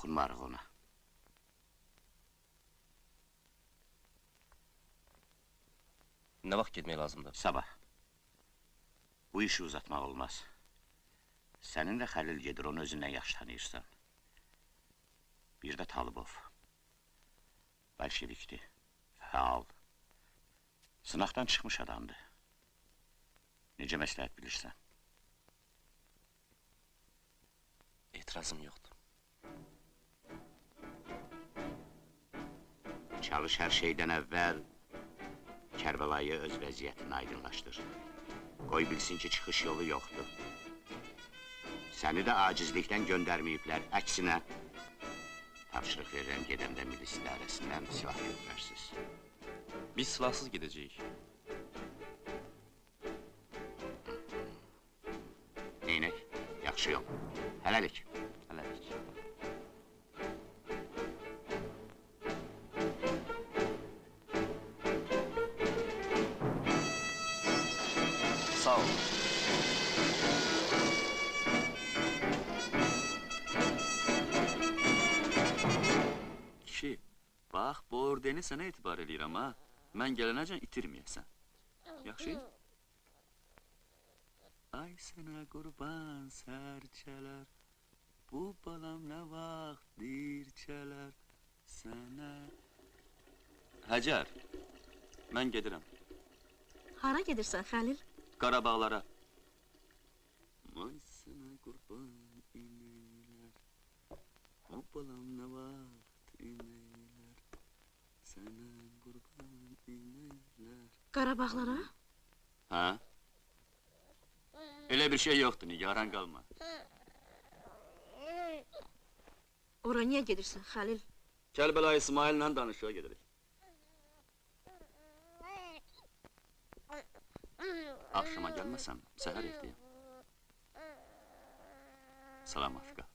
toxunmarıq ona. Nə vaxt getmək lazımdır? Sabah. Bu işi uzatmaq olmaz. Sənin də Xəlil gedir, onu özündən yaxşı tanıyırsan. Bir də Talıbov. Bolşevikdir, fəal. Sınaqdan çıxmış adamdır. Necə məsləhət bilirsən? Etirazım yoxdur. Çalış hər şeydən əvvəl Kərbəlayı öz vəziyyətini aydınlaşdır. Qoy bilsin ki, çıxış yolu yoxdur. Səni də acizlikdən göndərməyiblər, əksinə tapşırıq verirəm gedəndə milis idarəsindən silah götürərsiniz. Biz silahsız gedəcəyik. Neynək? Yaxşı yol. Hələlik. Hələlik. Sağ ol. Kişi, bax, bu ordeni sənə etibar eləyirəm, ha? Mən gələnəcən itirməyəsən. Yaxşı? Ay sənə qurban sərçələr, bu balam nə vaxt dirçələr, sənə... Həcər, mən gedirəm. Hara gedirsən, Xəlil? Qarabağlara. Ay sənə qurban inəylər, bu balam nə vaxt inəylər, sənə qurban inəylər. Qarabağlara? Hə? Elə bir şey yoxdur, nigaran qalma. Ora niyə gedirsən, Xəlil? Kərbəlayı İsmail'lə danışığa gedirik. Axşama gəlməsəm, səhər evdəyəm. Salam Afika.